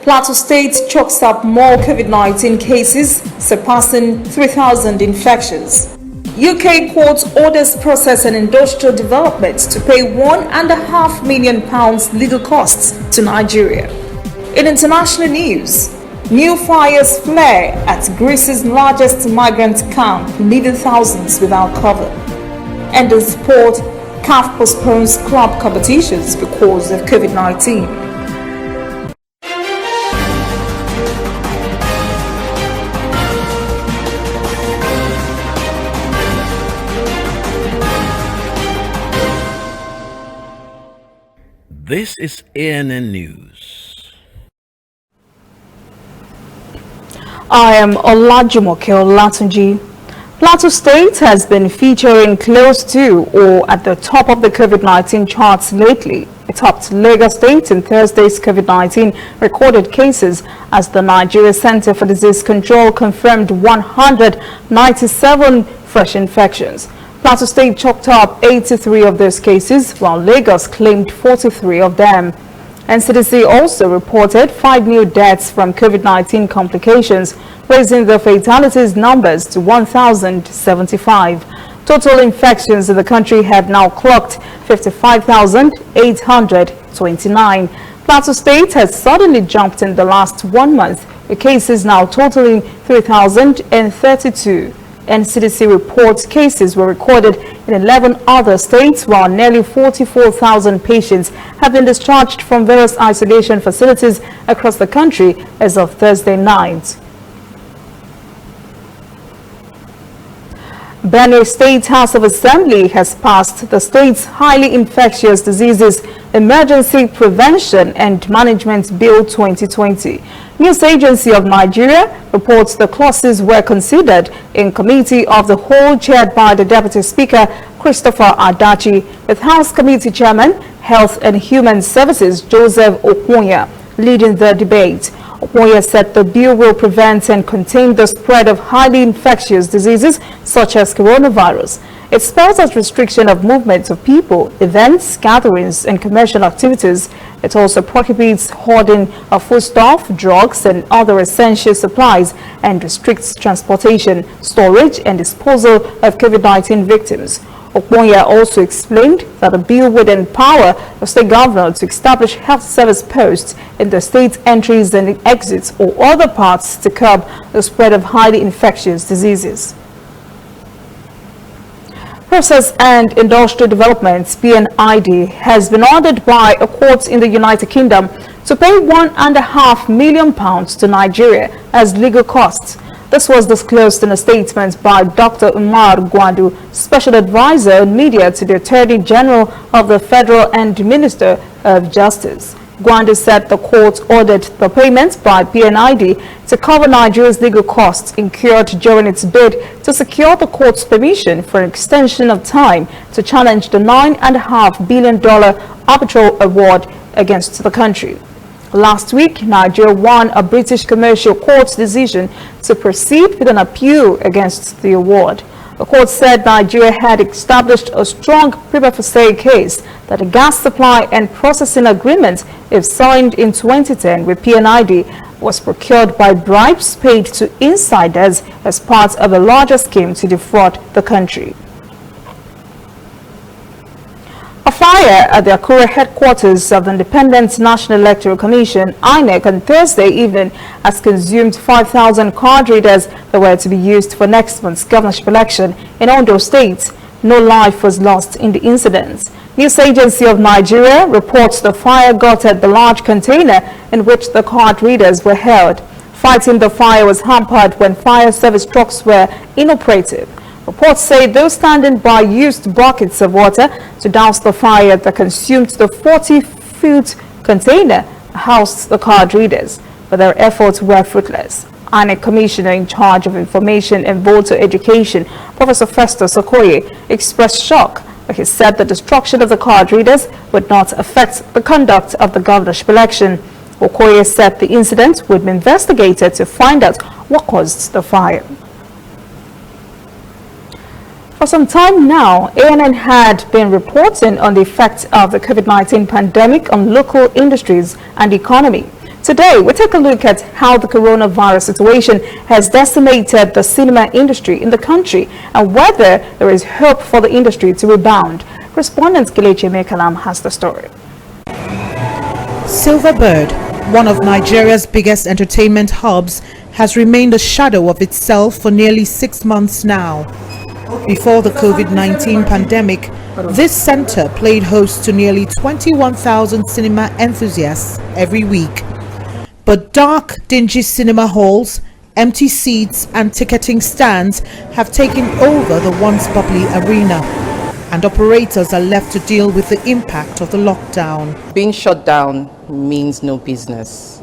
Plateau State chalks up more COVID-19 cases, surpassing 3,000 infections. UK court orders process and industrial development to pay £1.5 million legal costs to Nigeria. In international news, new fires flare at Greece's largest migrant camp, leaving thousands without cover. And in sport, CAF postpones club competitions because of COVID-19. This is ANN News. I am Olajumoke Olatunji. Plateau State has been featuring close to or at the top of the COVID-19 charts lately. It topped Lagos State in Thursday's COVID-19 recorded cases as the Nigeria Center for Disease Control confirmed 197 fresh infections. Plateau State chalked up 83 of those cases, while Lagos claimed 43 of them. NCDC also reported 5 new deaths from COVID-19 complications, raising the fatalities numbers to 1,075. Total infections in the country have now clocked 55,829. Plateau State has suddenly jumped in the last 1 month, with cases now totaling 3,032. NCDC reports cases were recorded in 11 other states, while nearly 44,000 patients have been discharged from various isolation facilities across the country as of Thursday night. Benue State House of Assembly has passed the state's Highly Infectious Diseases Emergency Prevention and Management Bill 2020. News Agency of Nigeria reports the clauses were considered in Committee of the Whole chaired by the Deputy Speaker, Christopher Adachi, with House Committee Chairman, Health and Human Services, Joseph Okonya, leading the debate. Okoye said the bill will prevent and contain the spread of highly infectious diseases such as coronavirus. It spells out restriction of movement of people, events, gatherings, and commercial activities. It also prohibits hoarding of foodstuff, drugs, and other essential supplies, and restricts transportation, storage, and disposal of COVID-19 victims. Okoye also explained that the bill would empower the state governor to establish health service posts in the state's entries and exits or other parts to curb the spread of highly infectious diseases. Process and Industrial Development (PNID) has been ordered by a court in the United Kingdom to pay £1.5 million to Nigeria as legal costs. This was disclosed in a statement by Dr. Umar Gwandu, Special Advisor on Media to the Attorney General of the Federal and Minister of Justice. Gwandu said the court ordered the payment by PNID to cover Nigeria's legal costs incurred during its bid to secure the court's permission for an extension of time to challenge the $9.5 billion arbitral award against the country. Last week, Nigeria won a British commercial court's decision to proceed with an appeal against the award. The court said Nigeria had established a strong prima facie case that a gas supply and processing agreement, if signed in 2010 with PNID, was procured by bribes paid to insiders as part of a larger scheme to defraud the country. A fire at the Akure headquarters of the Independent National Electoral Commission, INEC, on Thursday evening has consumed 5,000 card readers that were to be used for next month's governorship election in Ondo State. No life was lost in the incident. News Agency of Nigeria reports the fire got at the large container in which the card readers were held. Fighting the fire was hampered when fire service trucks were inoperative. Reports say those standing by used buckets of water to douse the fire that consumed the 40-foot container housed the card readers, but their efforts were fruitless. INEC Commissioner in charge of Information and Voter Education, Professor Festus Okoye, expressed shock, but he said the destruction of the card readers would not affect the conduct of the governorship election. Okoye said the incident would be investigated to find out what caused the fire. For some time now, ANN had been reporting on the effect of the COVID-19 pandemic on local industries and economy. To Today, we take a look at how the coronavirus situation has decimated the cinema industry in the country and whether there is hope for the industry to rebound. Correspondent Kelechi Mekalam has the story. Silverbird, one of Nigeria's biggest entertainment hubs, has remained a shadow of itself for nearly 6 months now. Before the COVID-19 pandemic, this center played host to nearly 21,000 cinema enthusiasts every week. But dark, dingy cinema halls, empty seats and ticketing stands have taken over the once bubbly arena, and operators are left to deal with the impact of the lockdown. Being shut down means no business.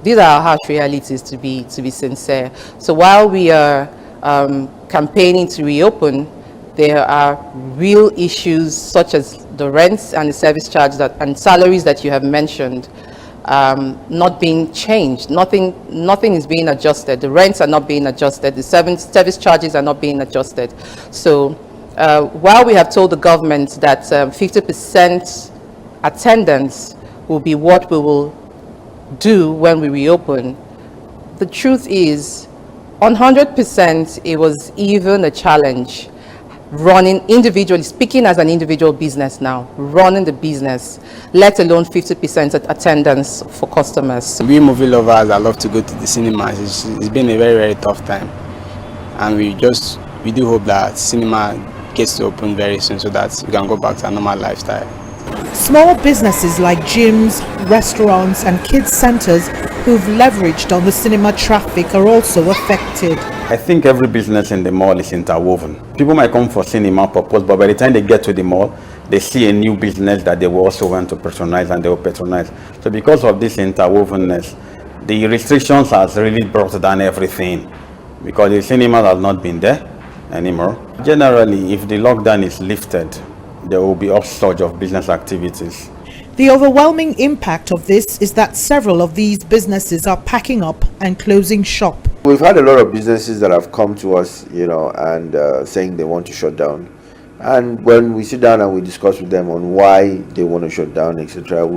These are our harsh realities, to be sincere. So while we are campaigning to reopen, there are real issues such as the rents and the service charges and salaries that you have mentioned not being changed. Nothing is being adjusted. The rents are not being adjusted. The service charges are not being adjusted. So while we have told the government that 50% attendance will be what we will do when we reopen, the truth is, on 100%, it was even a challenge running individually, speaking as an individual business now, running the business, let alone 50% attendance for customers. We movie lovers that love to go to the cinemas, it's been a very, very tough time. And we do hope that cinema gets to open very soon so that we can go back to a normal lifestyle. Small businesses like gyms, restaurants and kids centers who've leveraged on the cinema traffic are also affected. I think every business in the mall is interwoven. People might come for cinema purpose, but by the time they get to the mall, they see a new business that they will also want to patronize, and they will patronize. So because of this interwovenness, the restrictions has really brought down everything, because the cinemas have not been there anymore. Generally, if the lockdown is lifted, there will be upsurge of business activities. The overwhelming impact of this is that several of these businesses are packing up and closing shop. We've had a lot of businesses that have come to us, and saying they want to shut down. And when we sit down and we discuss with them on why they want to shut down, etc.,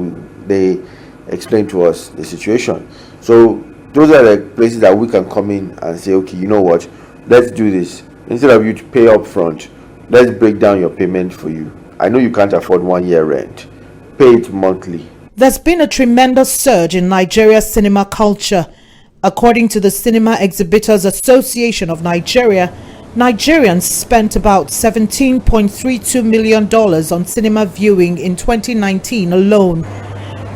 they explain to us the situation. So those are the places that we can come in and say, okay, you know what, let's do this. Instead of you to pay up front, let's break down your payment for you. I know you can't afford 1 year rent. Pay it monthly. There's been a tremendous surge in Nigeria's cinema culture. According to the Cinema Exhibitors Association of Nigeria, Nigerians spent about $17.32 million on cinema viewing in 2019 alone.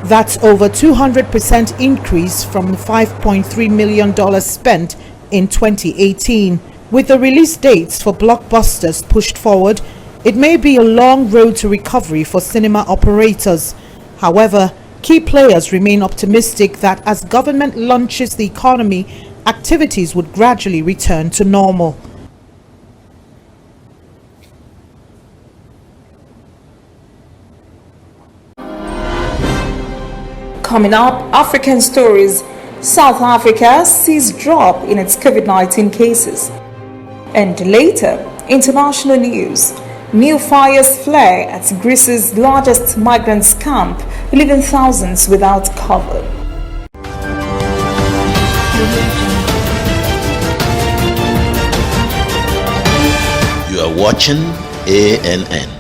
That's over 200% increase from the $5.3 million spent in 2018. With the release dates for blockbusters pushed forward, it may be a long road to recovery for cinema operators. However, key players remain optimistic that as government launches the economy, activities would gradually return to normal. Coming up, African stories. South Africa sees drop in its COVID-19 cases. And later, international news. New fires flare at Greece's largest migrants camp, leaving thousands without cover. You are watching ANN.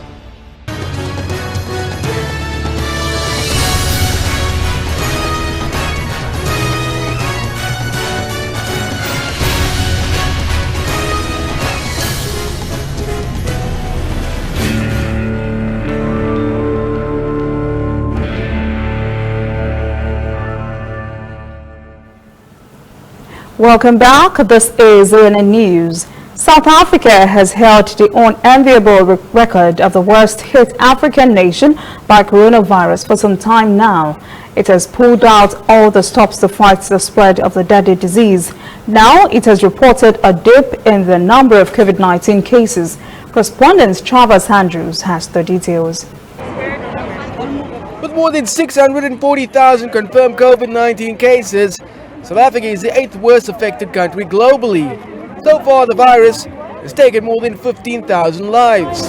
Welcome back. This is ANN News. South Africa has held the unenviable record of the worst hit African nation by coronavirus for some time now. It has pulled out all the stops to fight the spread of the deadly disease. Now it has reported a dip in the number of COVID-19 cases. Correspondent Travis Andrews has the details. With more than 640,000 confirmed COVID-19 cases, South Africa is the 8th worst affected country globally. So far, the virus has taken more than 15,000 lives.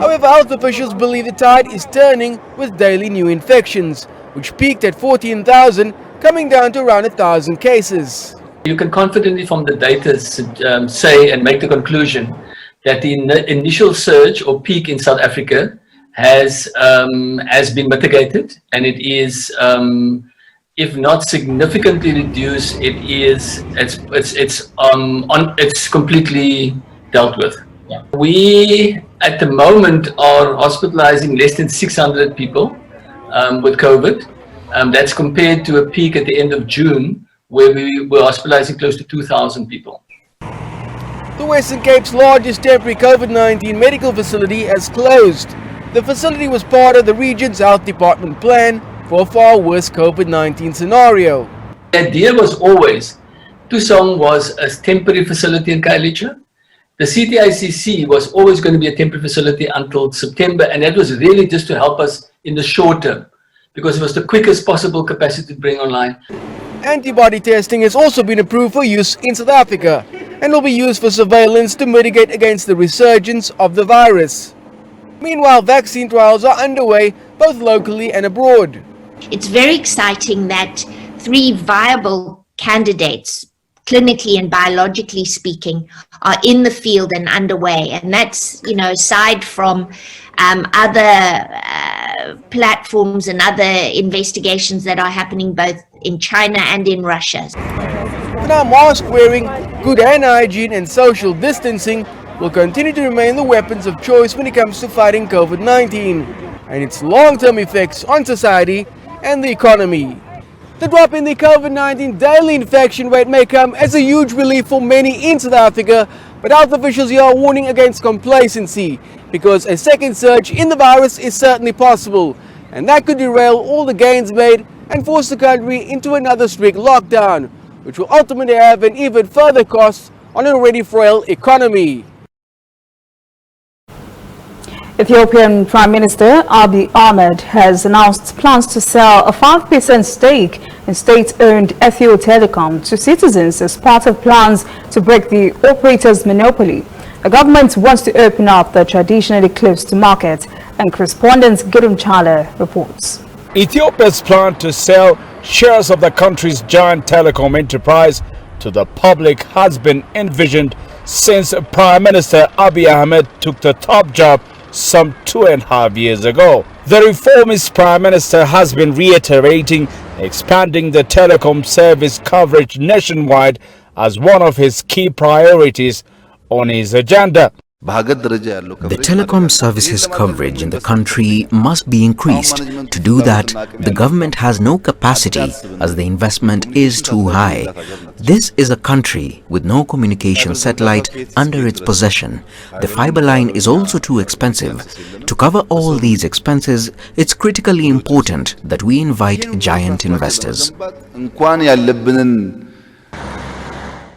However, health officials believe the tide is turning with daily new infections. which peaked at 14,000, coming down to around 1,000 cases. You can confidently from the data say and make the conclusion that the initial surge or peak in South Africa has been mitigated, and it is, if not significantly reduced, it's completely dealt with. Yeah. We at the moment are hospitalizing less than 600 people with COVID. That's compared to a peak at the end of June, where we were hospitalizing close to 2,000 people. The Western Cape's largest temporary COVID-19 medical facility has closed. The facility was part of the region's health department plan for a far worse COVID-19 scenario. The idea was always, Tusong was a temporary facility in Kailicha. The CTICC was always going to be a temporary facility until September, and that was really just to help us in the short term, because it was the quickest possible capacity to bring online. Antibody testing has also been approved for use in South Africa and will be used for surveillance to mitigate against the resurgence of the virus. Meanwhile, vaccine trials are underway both locally and abroad. It's very exciting that 3 viable candidates, clinically and biologically speaking, are in the field and underway. And that's, aside from other platforms and other investigations that are happening both in China and in Russia. For now, mask wearing, good hand hygiene and social distancing will continue to remain the weapons of choice when it comes to fighting COVID-19 and its long-term effects on society and the economy. The drop in the COVID-19 daily infection rate may come as a huge relief for many in South Africa, but health officials here are warning against complacency because a second surge in the virus is certainly possible, and that could derail all the gains made and force the country into another strict lockdown, which will ultimately have an even further cost on an already frail economy. Ethiopian Prime Minister Abiy Ahmed has announced plans to sell a 5% stake in state-owned Ethio Telecom to citizens as part of plans to break the operator's monopoly. The government wants to open up the traditionally closed market, and correspondent Girum Chale reports. Ethiopia's plan to sell shares of the country's giant telecom enterprise to the public has been envisioned since Prime Minister Abiy Ahmed took the top job some 2.5 years ago. The reformist Prime Minister has been reiterating expanding the telecom service coverage nationwide as one of his key priorities on his agenda. The telecom services coverage in the country must be increased. To do that, the government has no capacity as the investment is too high. This is a country with no communication satellite under its possession. The fiber line is also too expensive. To cover all these expenses, it's critically important that we invite giant investors.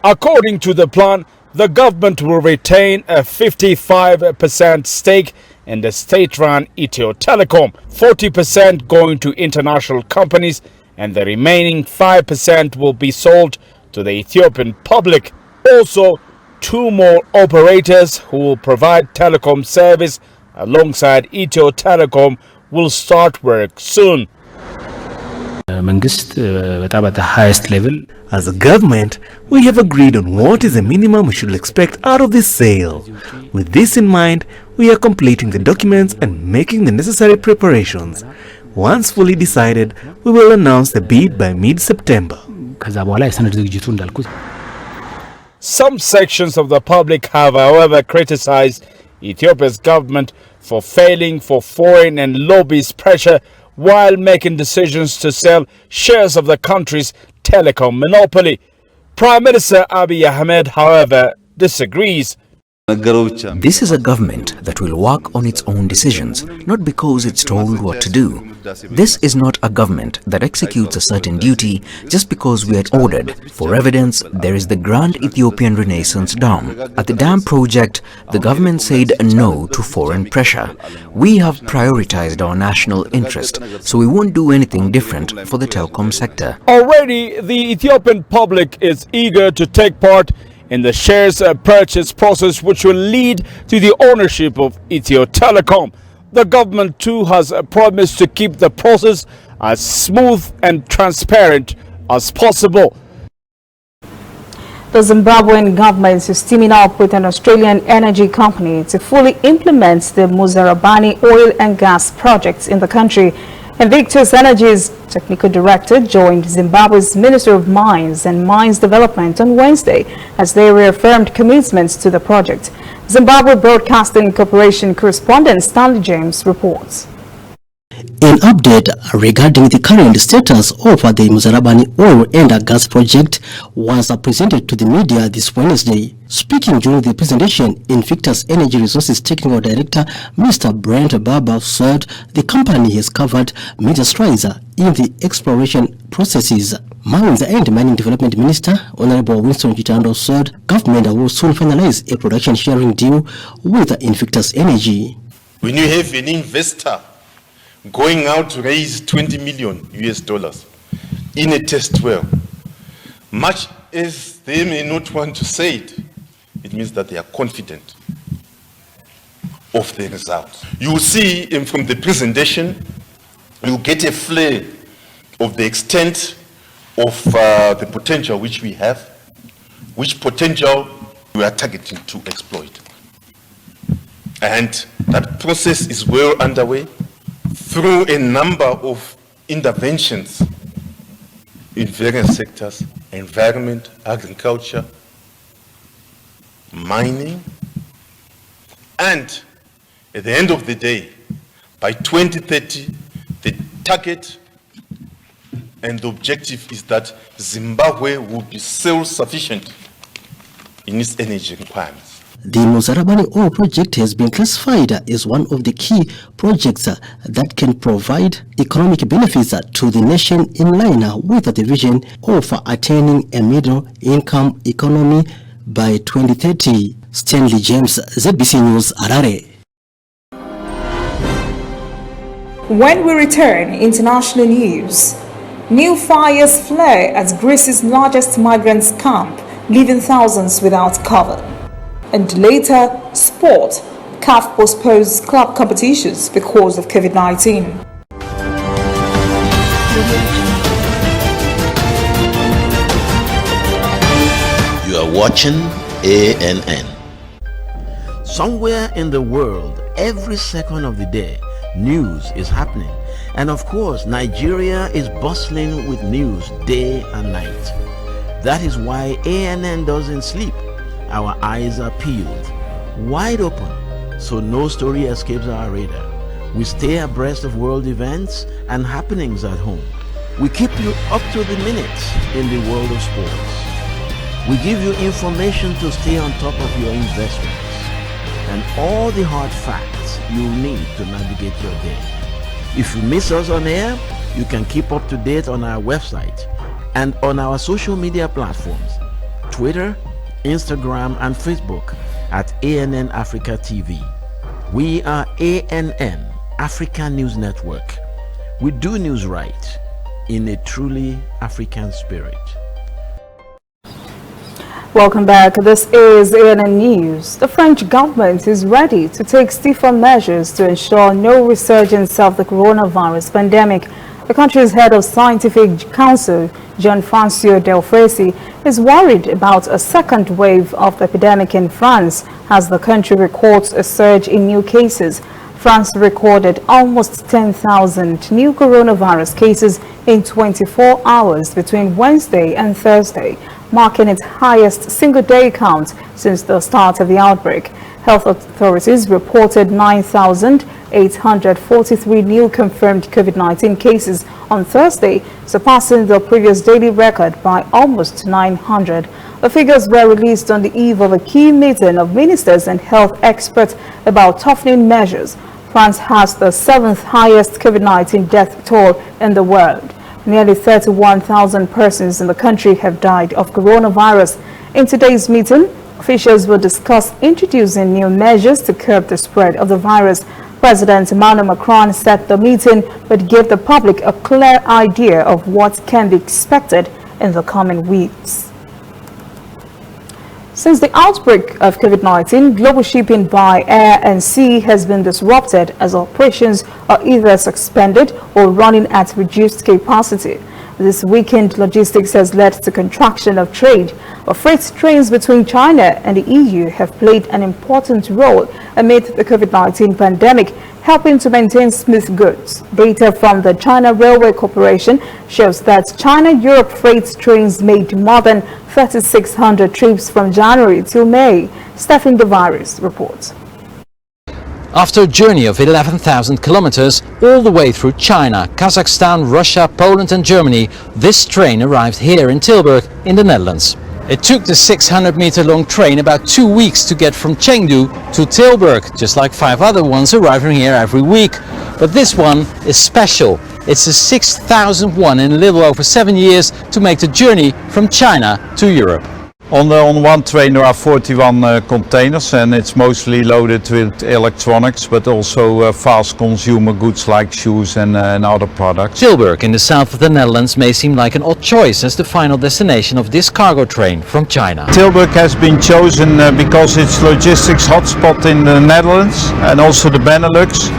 According to the plan, the government will retain a 55% stake in the state-run Ethio Telecom, 40% going to international companies, and the remaining 5% will be sold to the Ethiopian public. Also, 2 more operators who will provide telecom service alongside Ethio Telecom will start work soon. At the highest level. As a government, we have agreed on what is the minimum we should expect out of this sale. With this in mind, we are completing the documents and making the necessary preparations. Once fully decided, we will announce the bid by mid-September. Some sections of the public have, however, criticized Ethiopia's government for failing for foreign and lobbyist pressure while making decisions to sell shares of the country's telecom monopoly. Prime Minister Abiy Ahmed, however, disagrees. This is a government that will work on its own decisions, not because it's told what to do. This is not a government that executes a certain duty just because we are ordered. For evidence, there is the Grand Ethiopian Renaissance Dam. At the dam project, the government said no to foreign pressure. We have prioritized our national interest, so we won't do anything different for the telecom sector. Already, the Ethiopian public is eager to take part in the shares purchase process, which will lead to the ownership of Ethio Telecom. The government too has promised to keep the process as smooth and transparent as possible. The Zimbabwean government is teaming up with an Australian energy company to fully implement the Muzarabani oil and gas projects in the country. Invictus Energy's technical director joined Zimbabwe's Minister of Mines and Mines Development on Wednesday as they reaffirmed commitments to the project. Zimbabwe Broadcasting Corporation correspondent Stanley James reports. An update regarding the current status of the Muzarabani oil and gas project was presented to the media this Wednesday. Speaking during the presentation, Invictus Energy Resources Technical Director Mr. Brent Barber said the company has covered major strides in the exploration processes. Mines and Mining Development Minister Honorable Winston Chitando said government will soon finalize a production sharing deal with Invictus Energy. When you have an investor going out to raise $20 million US in a test well, much as they may not want to say it, it means that they are confident of the results. You will see from the presentation, you get a flare of the extent of the potential which we have, which potential we are targeting to exploit. And that process is well underway through a number of interventions in various sectors: environment, agriculture, mining. And at the end of the day, by 2030, the target and the objective is that Zimbabwe will be self-sufficient in its energy requirements. The Muzarabani oil project has been classified as one of the key projects that can provide economic benefits to the nation in line with the vision of attaining a middle-income economy by 2030. Stanley James, ZBC News, Harare. When we return, international news. New fires flare at Greece's largest migrants camp, leaving thousands without cover. And later, sport. CAF postpones club competitions because of COVID-19. You are watching ANN. Somewhere in the world, every second of the day, news is happening. And of course, Nigeria is bustling with news day and night. That is why ANN doesn't sleep. Our eyes are peeled, wide open, so no story escapes our radar. We stay abreast of world events and happenings at home. We keep you up to the minute in the world of sports. We give you information to stay on top of your investments and all the hard facts you'll need to navigate your day. If you miss us on air, you can keep up to date on our website and on our social media platforms, Twitter, Instagram and Facebook at ANN Africa TV. We are ANN, Africa News Network. We do news right in a truly African spirit. Welcome back. This is ANN News. The French government is ready to take stiffer measures to ensure no resurgence of the coronavirus pandemic. The country's head of scientific council, Jean-François Delfrécy, is worried about a second wave of the epidemic in France as the country records a surge in new cases. France recorded almost 10,000 new coronavirus cases in 24 hours between Wednesday and Thursday, marking its highest single-day count since the start of the outbreak. Health authorities reported 9,843 new confirmed COVID-19 cases on Thursday, surpassing the previous daily record by almost 900. The figures were released on the eve of a key meeting of ministers and health experts about toughening measures. France has the 7th highest COVID-19 death toll in the world. Nearly 31,000 persons in the country have died of coronavirus. In today's meeting, officials will discuss introducing new measures to curb the spread of the virus. President Emmanuel Macron said the meeting would give the public a clear idea of what can be expected in the coming weeks. Since the outbreak of COVID-19, global shipping by air and sea has been disrupted as operations are either suspended or running at reduced capacity. This weakened logistics has led to contraction of trade, but freight trains between China and the EU have played an important role amid the COVID-19 pandemic, helping to maintain smooth goods. Data from the China Railway Corporation shows that China-Europe freight trains made more than 3,600 trips from January till May. Stephen Defy reports. After a journey of 11,000 kilometers all the way through China, Kazakhstan, Russia, Poland and Germany, this train arrived here in Tilburg in the Netherlands. It took the 600-meter-long train about 2 weeks to get from Chengdu to Tilburg, just like 5 other ones arriving here every week. But this one is special. It's the 6,000th one in a little over 7 years to make the journey from China to Europe. On one train there are 41 containers, and it's mostly loaded with electronics, but also fast consumer goods like shoes and other products. Tilburg in the south of the Netherlands may seem like an odd choice as the final destination of this cargo train from China. Tilburg has been chosen because it's logistics hotspot in the Netherlands and also the Benelux.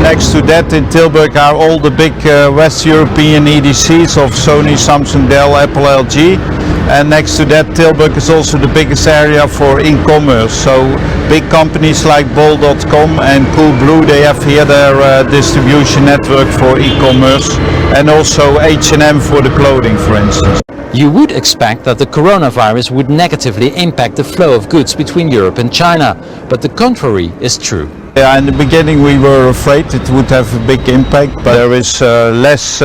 Next to that in Tilburg are all the big West European EDCs of Sony, Samsung, Dell, Apple, LG. And next to that, Tilburg is also the biggest area for e-commerce. So big companies like Bol.com and Coolblue, they have here their distribution network for e-commerce, and also H&M for the clothing, for instance. You would expect that the coronavirus would negatively impact the flow of goods between Europe and China, but the contrary is true. Yeah, in the beginning we were afraid it would have a big impact, but there is less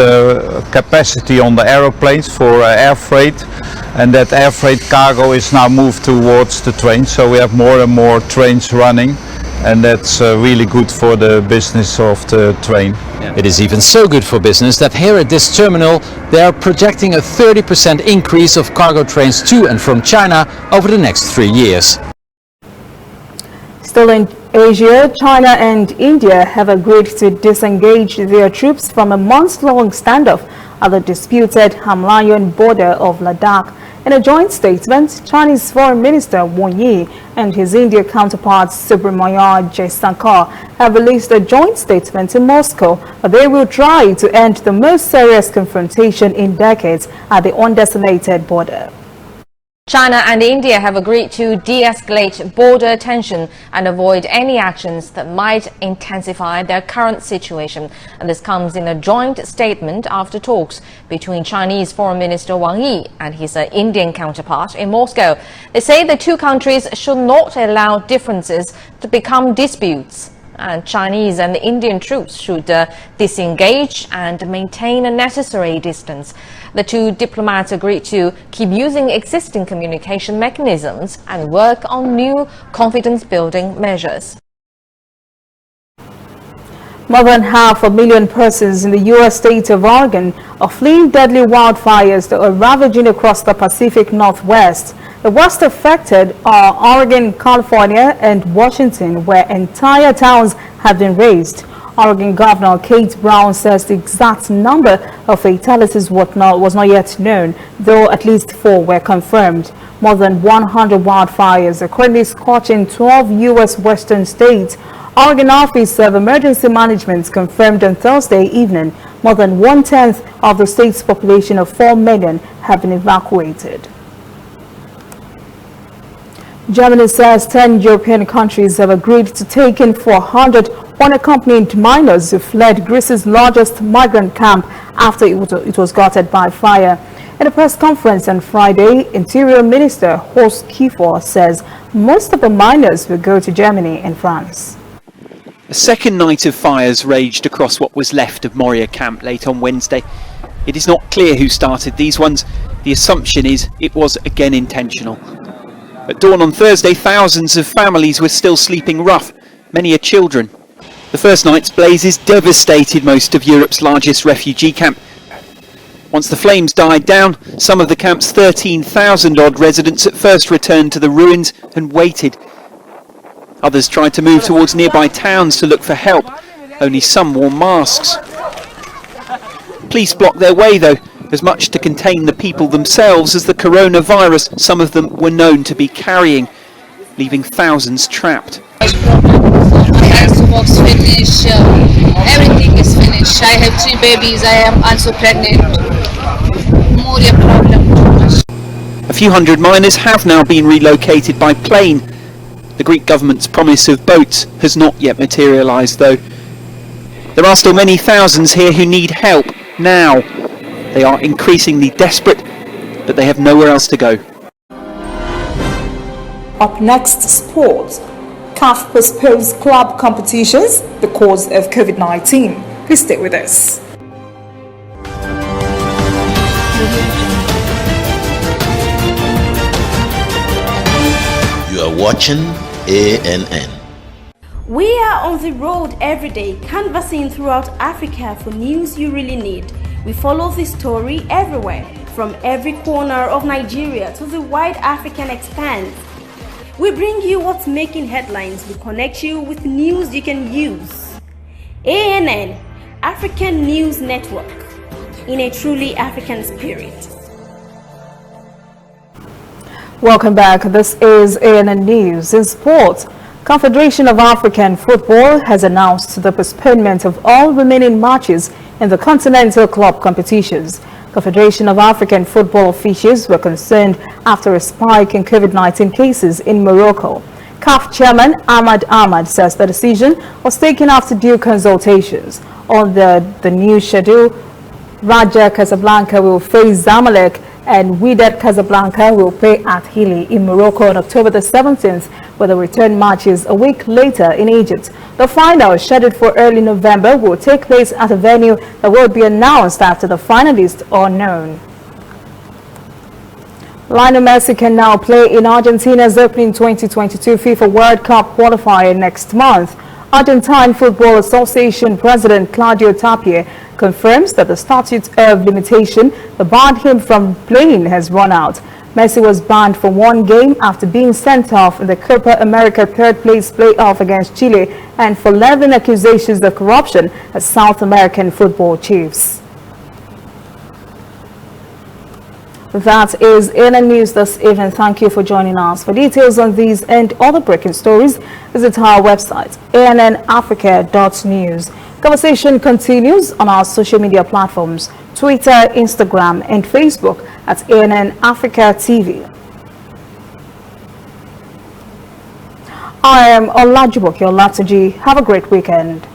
capacity on the aeroplanes for air freight, and that air freight cargo is now moved towards the train, so we have more and more trains running, and that's really good for the business of the train. It is even so good for business that here at this terminal they are projecting a 30% increase of cargo trains to and from China over the next 3 years. Still in Asia, China and India have agreed to disengage their troops from a months-long standoff at the disputed Himalayan border of Ladakh. In a joint statement, Chinese Foreign Minister Wang Yi and his Indian counterpart Subramanyam Jaishankar have released a joint statement in Moscow that they will try to end the most serious confrontation in decades at the undesignated border. China and India have agreed to de-escalate border tension and avoid any actions that might intensify their current situation. And this comes in a joint statement after talks between Chinese Foreign Minister Wang Yi and his Indian counterpart in Moscow. They say the two countries should not allow differences to become disputes, and Chinese and Indian troops should disengage and maintain a necessary distance. The two diplomats agreed to keep using existing communication mechanisms and work on new confidence-building measures. More than 500,000 persons in the U.S. state of Oregon are fleeing deadly wildfires that are ravaging across the Pacific Northwest. The worst affected are Oregon, California, and Washington, where entire towns have been razed. Oregon Governor Kate Brown says the exact number of fatalities was not yet known, though at least 4 were confirmed. More than 100 wildfires are currently scorching 12 U.S. western states. Oregon Office of Emergency Management confirmed on Thursday evening more than 1/10 of the state's population of 4 million have been evacuated. Germany says 10 European countries have agreed to take in 400 unaccompanied minors who fled Greece's largest migrant camp after it was gutted by fire. In a press conference on Friday, Interior Minister Horst Kiefer says most of the minors will go to Germany and France. A second night of fires raged across what was left of Moria camp late on Wednesday. It is not clear who started these ones. The assumption is it was again intentional. At dawn on Thursday, thousands of families were still sleeping rough, many are children. The first night's blazes devastated most of Europe's largest refugee camp. Once the flames died down, some of the camp's 13,000-odd residents at first returned to the ruins and waited. Others tried to move towards nearby towns to look for help. Only some wore masks. Police blocked their way though, as much to contain the people themselves as the coronavirus some of them were known to be carrying, leaving thousands trapped. Box finished, everything is finished. I have 3 babies, I am also pregnant. More a problem. A few hundred miners have now been relocated by plane. The Greek government's promise of boats has not yet materialised though. There are still many thousands here who need help now. They are increasingly desperate, but they have nowhere else to go. Up next, sports. CAF postpones club competitions because of COVID-19. Please stay with us. You are watching ANN. We are on the road every day, canvassing throughout Africa for news you really need. We follow this story everywhere, from every corner of Nigeria to the wide African expanse. We bring you what's making headlines. We connect you with news you can use. ANN, African News Network, in a truly African spirit. Welcome back. This is ANN News. In sports, Confederation of African Football has announced the postponement of all remaining matches in the Continental Club competitions. Confederation of African Football officials were concerned after a spike in COVID-19 cases in Morocco. CAF chairman Ahmad says the decision was taken after due consultations. On the new schedule, Raja Casablanca will face Zamalek and Wydad Casablanca will play at Hilli in Morocco on October the 17th, with the return matches a week later in Egypt. The final, scheduled for early November, will take place at a venue that will be announced after the finalists are known. Lionel Messi can now play in Argentina's opening 2022 FIFA World Cup qualifier next month. Argentine Football Association President Claudio Tapia confirms that the statute of limitation that barred him from playing has run out. Messi was banned for 1 game after being sent off in the Copa America third-place playoff against Chile and for 11 accusations of corruption as South American football chiefs. That is ANN News this evening. Thank you for joining us. For details on these and other breaking stories, visit our website, annafrica.news. Conversation continues on our social media platforms, Twitter, Instagram, and Facebook at ANN Africa TV. I am Olajumoke Olatuji. Have a great weekend.